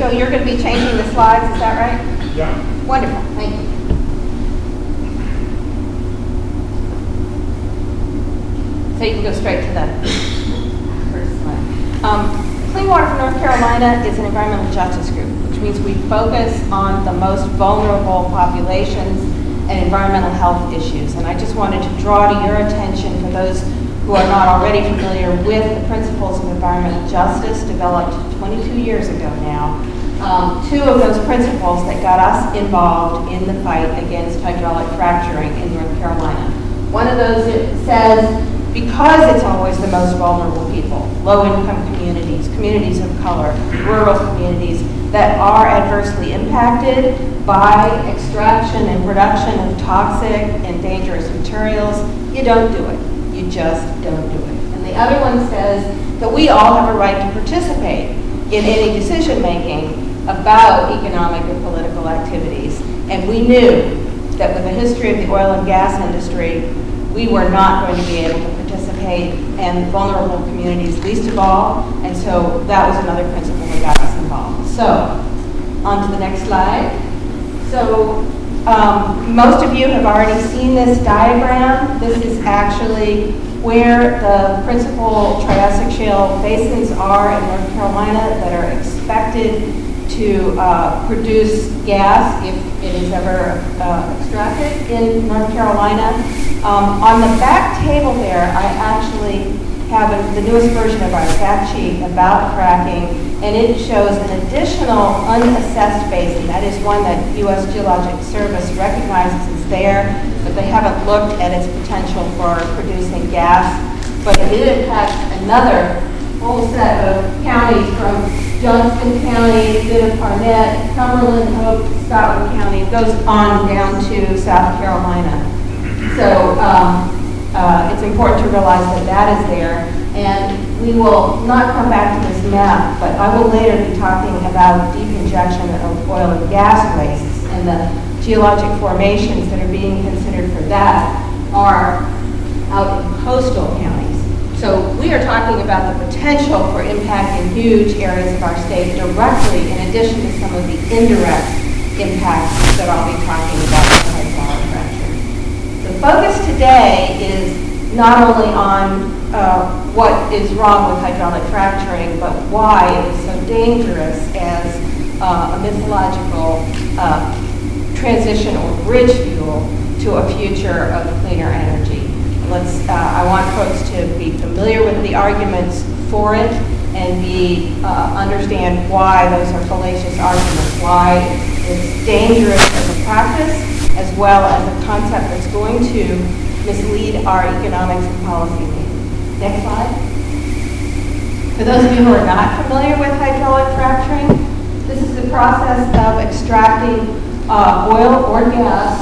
Joe, you're going to be changing the slides, is that right? Yeah. Wonderful, thank you. So you can go straight to the first slide. Clean Water for North Carolina is an environmental justice group, which means we focus on the most vulnerable populations and environmental health issues. And I just wanted to draw to your attention, for those who are not already familiar with the principles of environmental justice developed 22 years ago now, two of those principles that got us involved in the fight against hydraulic fracturing in North Carolina. One of those says, because it's always the most vulnerable people, low-income communities, communities of color, rural communities that are adversely impacted by extraction and production of toxic and dangerous materials, you don't do it. You just don't do it. And the other one says that we all have a right to participate in any decision-making about economic and political activities. And we knew that with the history of the oil and gas industry, we were not going to be able to participate, and vulnerable communities least of all, and so that was another principle that got us involved. So, on to the next slide. So, most of you have already seen this diagram. This is actually where the principal Triassic shale basins are in North Carolina that are expected to produce gas if it is ever extracted in North Carolina. On the back table there, I actually have the newest version of our fact sheet about fracking, and it shows an additional unassessed basin. That is one that U.S. Geologic Service recognizes is there, but they haven't looked at its potential for producing gas. But it impacts another whole set of counties from Johnston County, bit of Harnett, Cumberland, Hope, Scotland County. It goes on down to South Carolina. So it's important to realize that that is there. And we will not come back to this map, but I will later be talking about deep injection of oil and gas wastes, and the geologic formations that are being considered for that are out in coastal counties. So we are talking about the potential for impacting huge areas of our state directly, in addition to some of the indirect impacts that I'll be talking about with hydraulic fracturing. The focus today is not only on what is wrong with hydraulic fracturing, but why it is so dangerous as a mythological transition or bridge fuel to a future of cleaner energy. I want folks to be familiar with the arguments for it and understand why those are fallacious arguments, why it's dangerous as a practice, as well as a concept that's going to mislead our economics and policy making. Next slide. For those of you who are not familiar with hydraulic fracturing, this is the process of extracting oil or gas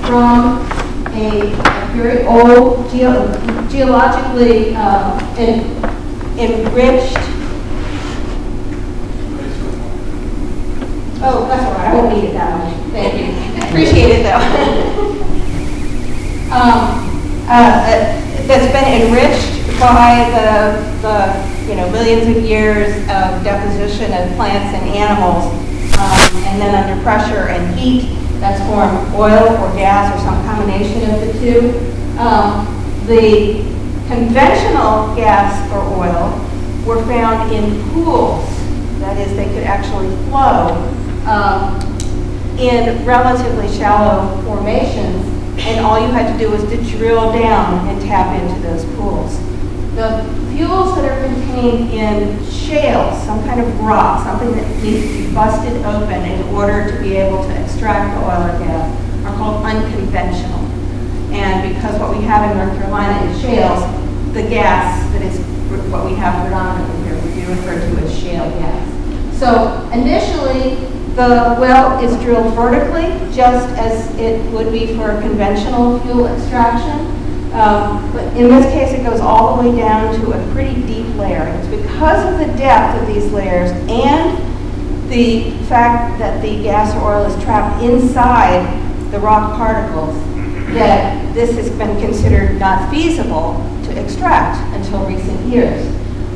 from a very old, geologically enriched. Oh, that's all right. I won't need it that much. Thank you. Appreciate it, though. That's been enriched by the millions of years of deposition of plants and animals, and then under pressure and heat, that's formed oil or gas or some combination of the two. The conventional gas or oil were found in pools. That is, they could actually flow in relatively shallow formations, and all you had to do was to drill down and tap into those pools. The fuels that are contained in shales, some kind of rock, something that needs to be busted open in order to be able to extract the oil or gas, are called unconventional. And because what we have in North Carolina is shales, the gas that is what we have predominantly here would be referred to as shale gas. So initially, the well is drilled vertically, just as it would be for conventional fuel extraction. But in this case, it goes all the way down to a pretty deep layer. And it's because of the depth of these layers and the fact that the gas or oil is trapped inside the rock particles that this has been considered not feasible to extract until recent years.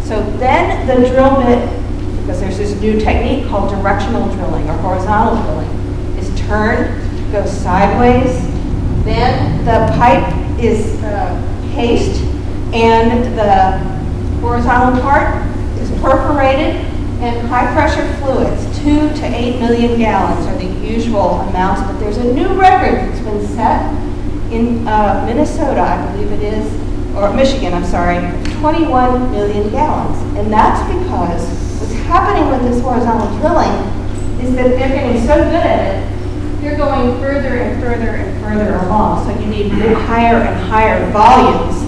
So then the drill bit because there's this new technique called directional drilling or horizontal drilling, is turned, goes sideways, then the pipe is cased and the horizontal part is perforated, and high pressure fluids, 2 to 8 million gallons are the usual amounts, but there's a new record that's been set in Minnesota, I believe it is, or Michigan, I'm sorry, 21 million gallons. And that's because what's happening with this horizontal drilling is that they're getting so good at it, they're going further and further and further along. So you need higher and higher volumes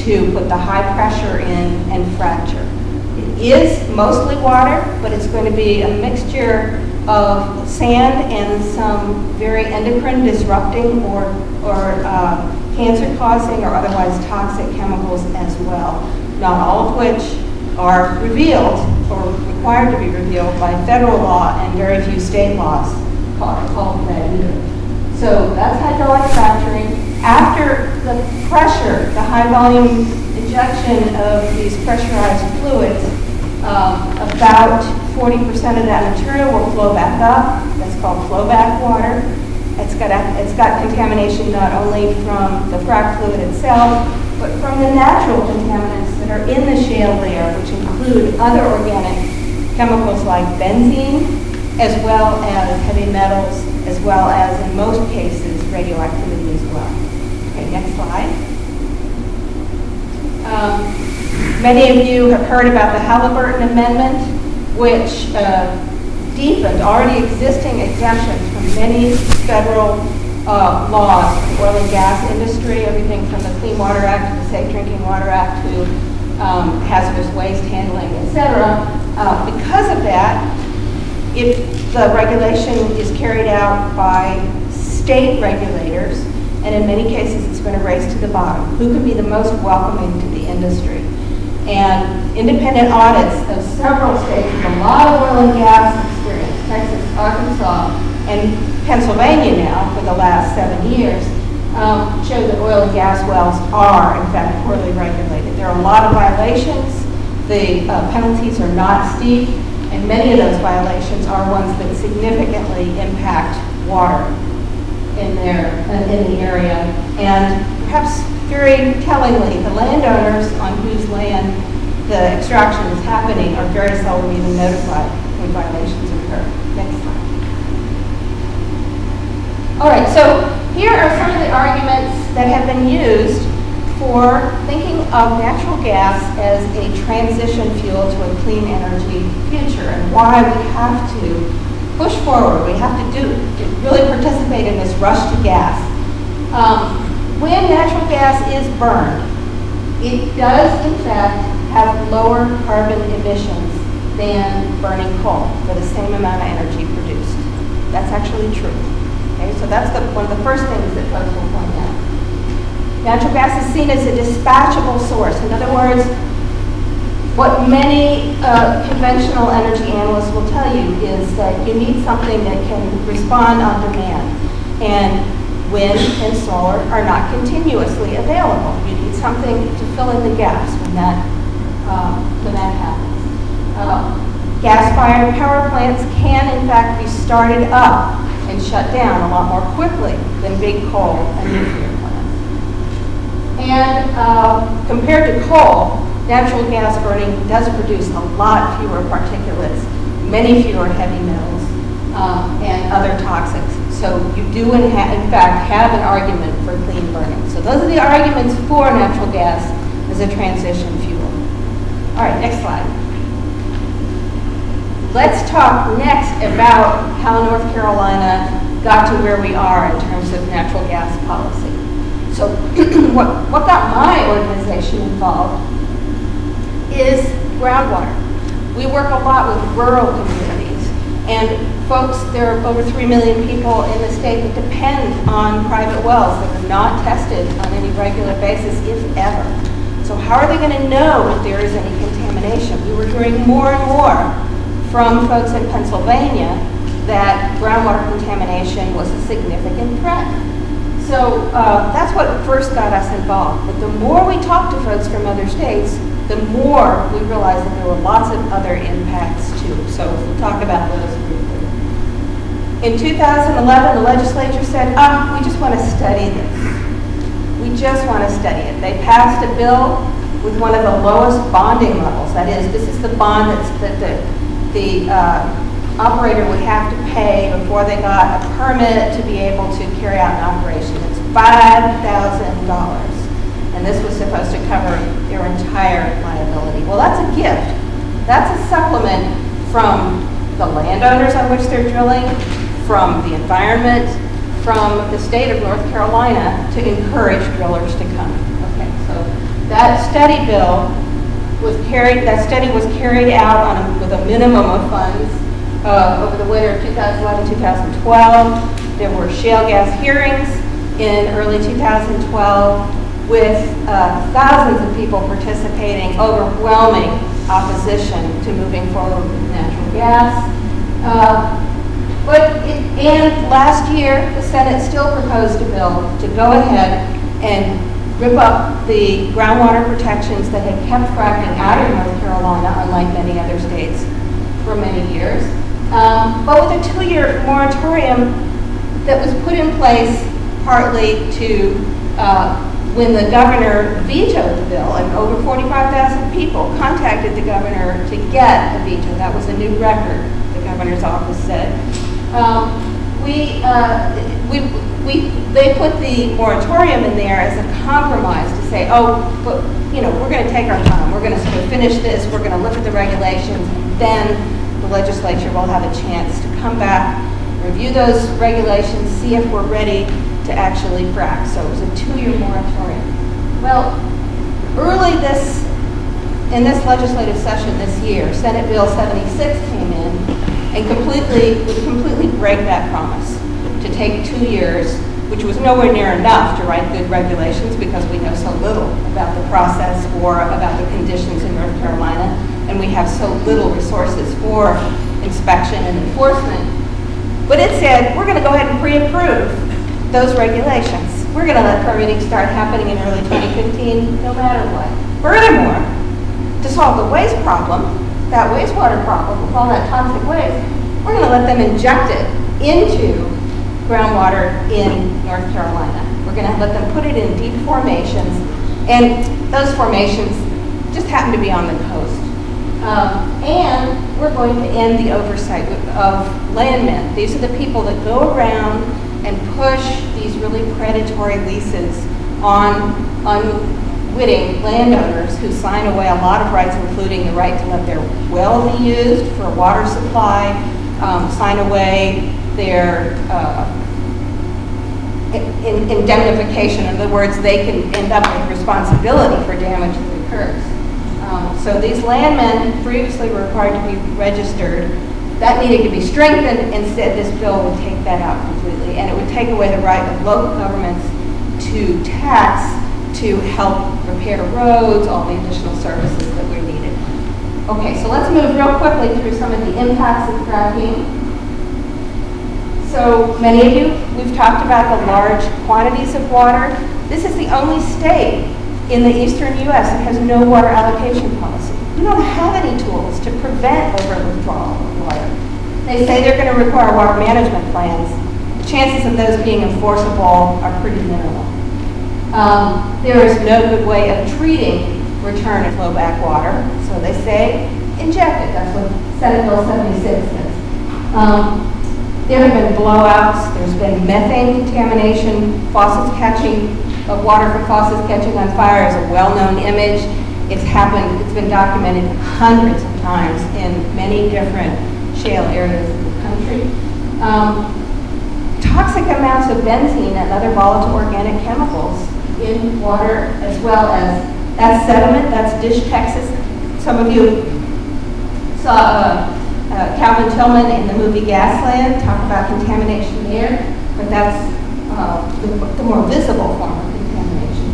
to put the high pressure in and fracture. It is mostly water, but it's going to be a mixture of sand and some very endocrine disrupting or cancer-causing or otherwise toxic chemicals as well, not all of which are revealed or required to be revealed by federal law and very few state laws called that either. So that's hydraulic fracturing. After the pressure, the high volume injection of these pressurized fluids, about 40% of that material will flow back up. That's called flowback water. It's got contamination not only from the frac fluid itself, but from the natural contaminants that are in the shale layer, which include other organic chemicals like benzene, as well as heavy metals, as well as, in most cases, radioactivity as well. Okay, next slide. Many of you have heard about the Halliburton Amendment, which deepened already existing exemptions from many federal laws in the oil and gas industry, everything from the Clean Water Act to the Safe Drinking Water Act to hazardous waste handling, etc. Because of that, if the regulation is carried out by state regulators, and in many cases it's been a race to the bottom, who can be the most welcoming to the industry? And independent audits of several states with a lot of oil and gas experience, Texas, Arkansas, and Pennsylvania now for the last 7 years, show that oil and gas wells are, in fact, poorly regulated. There are a lot of violations. The penalties are not steep, and many of those violations are ones that significantly impact water in the area. And perhaps very tellingly, the landowners on whose land the extraction is happening are very seldom even notified when violations occur. Next slide. All right, so here are some of the arguments that have been used for thinking of natural gas as a transition fuel to a clean energy future, and why we have to push forward. We have to really participate in this rush to gas. When natural gas is burned, it does in fact have lower carbon emissions than burning coal for the same amount of energy produced. That's actually true. Okay, so that's one of the first things that folks will point out. Natural gas is seen as a dispatchable source. In other words, what many conventional energy analysts will tell you is that you need something that can respond on demand. And wind and solar are not continuously available. You need something to fill in the gaps when that happens. Gas-fired power plants can, in fact, be started up and shut down a lot more quickly than big coal and nuclear plants. And compared to coal, natural gas burning does produce a lot fewer particulates, many fewer heavy metals, and other toxics. So you do, in fact, have an argument for clean burning. So those are the arguments for natural gas as a transition fuel. All right, next slide. Let's talk next about how North Carolina got to where we are in terms of natural gas policy. So what got my organization involved is groundwater. We work a lot with rural communities. And folks, there are over 3 million people in the state that depend on private wells that are not tested on any regular basis, if ever. So how are they going to know if there is any contamination? We were hearing more and more from folks in Pennsylvania that groundwater contamination was a significant threat. So that's what first got us involved. But the more we talked to folks from other states, the more we realized that there were lots of other impacts too. So we'll talk about those briefly. In 2011, the legislature said, we just want to study this. We just want to study it. They passed a bill with one of the lowest bonding levels. That is, this is the bond that the operator would have to pay before they got a permit to be able to carry out an operation. It's $5,000. And this was supposed to cover their entire liability. Well, that's a gift. That's a supplement from the landowners on which they're drilling, from the environment, from the state of North Carolina to encourage drillers to come. Okay, so that study bill was carried out with a minimum of funds over the winter of 2011-2012. There were shale gas hearings in early 2012 with thousands of people participating, overwhelming opposition to moving forward with natural gas. And last year, the Senate still proposed a bill to go ahead and rip up the groundwater protections that had kept fracking out of North Carolina, unlike many other states, for many years. But with a 2-year moratorium that was put in place partly to, when the governor vetoed the bill, and over 45,000 people contacted the governor to get a veto. That was a new record, the governor's office said. They put the moratorium in there as a compromise to say, but we're going to take our time. We're going to sort of finish this. We're going to look at the regulations. And then the legislature will have a chance to come back, review those regulations, see if we're ready to actually frack. So it was a 2-year moratorium. Well, early in this legislative session this year, Senate Bill 76 came in and would completely break that promise to take 2 years, which was nowhere near enough to write good regulations because we know so little about the process or about the conditions in North Carolina, and we have so little resources for inspection and enforcement. But it said, we're going to go ahead and pre-approve those regulations. We're going to let permitting start happening in early 2015, no matter what. Furthermore, to solve the waste problem, that wastewater problem with all that toxic waste, we're going to let them inject it into groundwater in North Carolina. We're going to let them put it in deep formations, and those formations just happen to be on the coast. And we're going to end the oversight of landmen. These are the people that go around and push these really predatory leases on unwitting landowners who sign away a lot of rights, including the right to let their well be used for water supply, sign away their indemnification. In other words, they can end up with responsibility for damage that occurs. So these landmen previously were required to be registered. That needed to be strengthened. Instead, this bill would take that out completely, and it would take away the right of local governments to tax to help repair roads, all the additional services that we needed. Okay, so let's move real quickly through some of the impacts of fracking. So many of you, we've talked about the large quantities of water. This is the only state in the eastern U.S. that has no water allocation policy. We don't have any tools to prevent over-withdrawal of water. They say they're going to require water management plans. The chances of those being enforceable are pretty minimal. There is no good way of treating return of flowback water, so they say inject it. That's what Senate Bill 76 says. There have been blowouts. There's been methane contamination. Water from faucets catching on fire is a well-known image. It's happened. It's been documented hundreds of times in many different shale areas of the country. Toxic amounts of benzene and other volatile organic chemicals in water, as well as that's sediment. That's Dish, Texas. Some of you saw Calvin Tillman in the movie Gasland talk about contamination there, but that's the more visible form of contamination.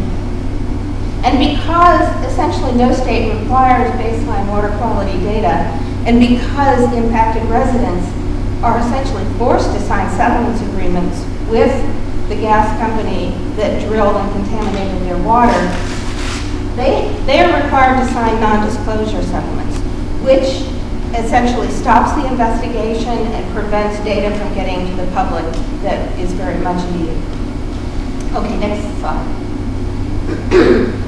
And because essentially no state requires baseline water quality data, and because impacted residents are essentially forced to sign settlements agreements with the gas company that drilled and contaminated their water, they are required to sign non-disclosure settlements, which essentially stops the investigation and prevents data from getting to the public that is very much needed. Okay, next slide.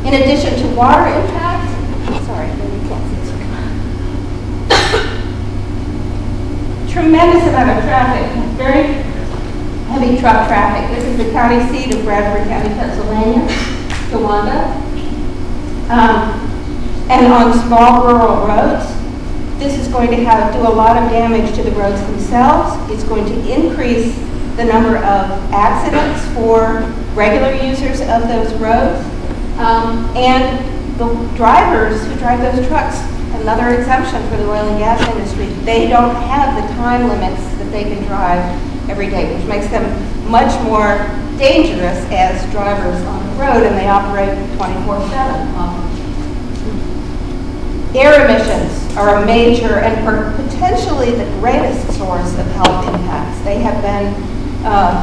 In addition to water impacts, sorry, maybe you can't see this. Tremendous amount of traffic, very heavy truck traffic. This is the county seat of Bradford County, Pennsylvania, Towanda. And on small rural roads, this is going to do a lot of damage to the roads themselves. It's going to increase the number of accidents for regular users of those roads. And the drivers who drive those trucks, another exemption for the oil and gas industry, they don't have the time limits that they can drive every day, which makes them much more dangerous as drivers on the road, and they operate 24/7. Air emissions are a major and potentially the greatest source of health impacts. They have been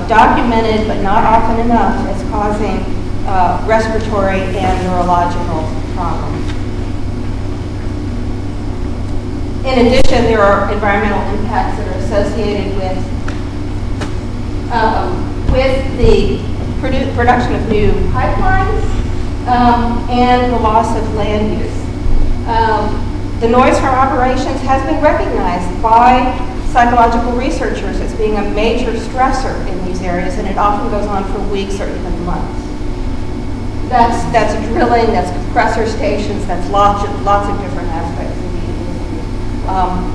documented, but not often enough, as causing respiratory and neurological problems. In addition, there are environmental impacts that are associated with the production of new pipelines and the loss of land use. The noise from operations has been recognized by psychological researchers as being a major stressor in these areas, and it often goes on for weeks or even months. That's drilling, that's compressor stations, that's lots of different aspects of the industry,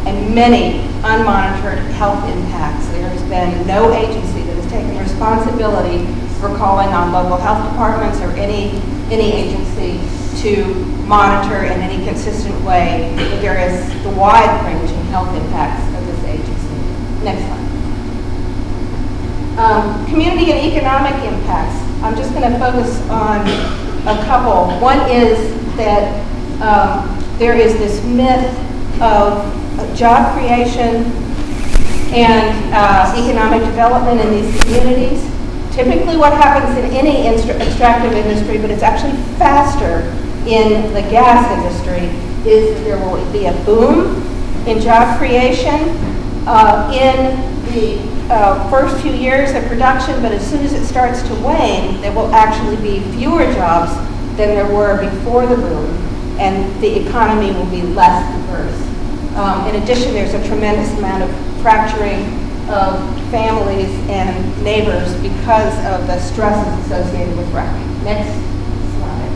and many unmonitored health impacts. There has been no agency that has taken responsibility for calling on local health departments or any agency to monitor in any consistent way the wide-ranging health impacts of this agency. Next slide. Community and economic impacts. I'm just going to focus on a couple. One is that there is this myth of job creation and economic development in these communities. Typically what happens in any extractive industry, but it's actually faster in the gas industry, is that there will be a boom in job creation in the first few years of production, but as soon as it starts to wane, there will actually be fewer jobs than there were before the boom, and the economy will be less diverse. In addition, there's a tremendous amount of fracturing of families and neighbors because of the stresses associated with fracking. Next slide.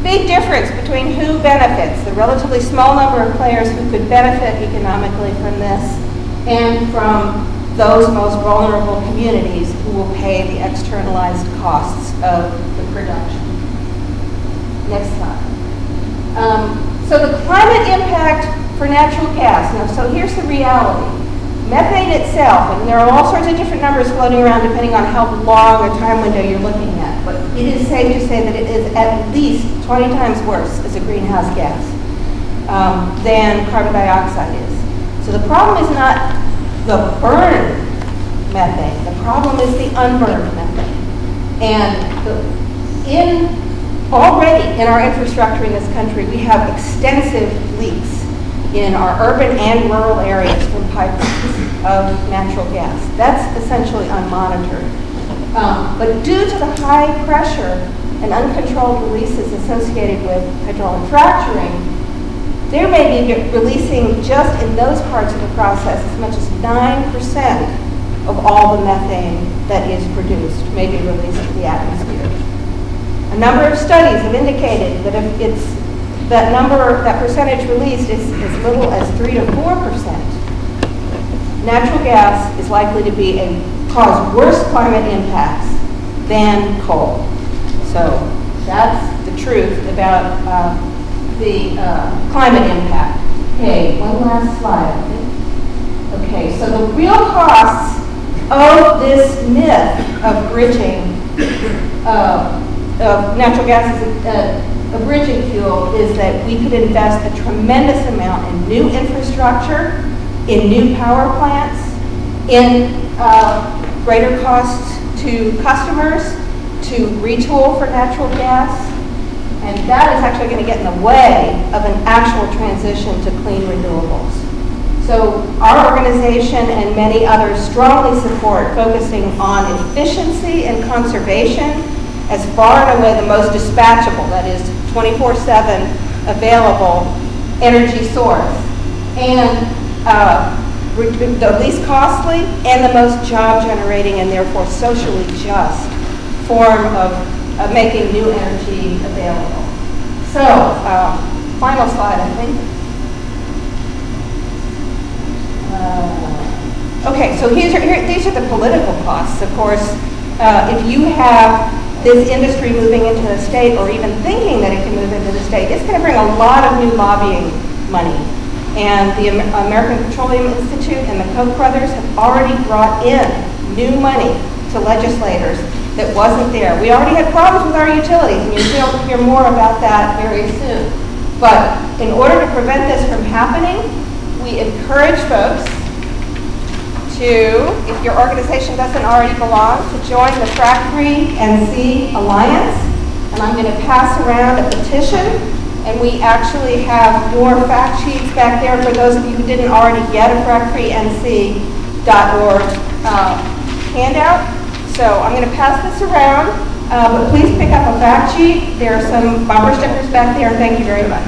Big difference between who benefits, the relatively small number of players who could benefit economically from this, and from those most vulnerable communities who will pay the externalized costs of the production. Next slide. So the climate impact for natural gas. Now, so here's the reality. Methane itself, and there are all sorts of different numbers floating around depending on how long a time window you're looking at, but it is safe to say that it is at least 20 times worse as a greenhouse gas than carbon dioxide is. So the problem is not the burned methane, the problem is the unburned methane. And already in our infrastructure in this country, we have extensive leaks in our urban and rural areas from pipelines of natural gas. That's essentially unmonitored. But due to the high pressure and uncontrolled releases associated with hydraulic fracturing, there may be releasing just in those parts of the process as much as 9% of all the methane that is produced may be released to the atmosphere. A number of studies have indicated that if it's that percentage released is as little as 3 to 4%. Natural gas is likely to cause worse climate impacts than coal. So that's the truth about the climate impact. Okay, one last slide. Okay, so the real costs of this myth of bridging of natural gas as a bridging fuel is that we could invest a tremendous amount in new infrastructure, in new power plants, in greater costs to customers to retool for natural gas, and that is actually going to get in the way of an actual transition to clean renewables. So our organization and many others strongly support focusing on efficiency and conservation as far and away the most dispatchable, that is 24/7 available energy source, and the least costly and the most job generating and therefore socially just form of making new energy available. So, final slide, I think. Okay, so these are the political costs. Of course, if you have this industry moving into the state or even thinking that it can move into the state, it's going to bring a lot of new lobbying money. And the American Petroleum Institute and the Koch brothers have already brought in new money to legislators that wasn't there. We already had problems with our utilities, and you'll hear more about that very soon. But in order to prevent this from happening, we encourage folks to, if your organization doesn't already belong, to join the Frac Free NC Alliance. And I'm going to pass around a petition, and we actually have your fact sheets back there for those of you who didn't already get a fracfreenc.org handout. So I'm going to pass this around, but please pick up a fact sheet. There are some bumper stickers back there. Thank you very much.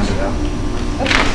Okay.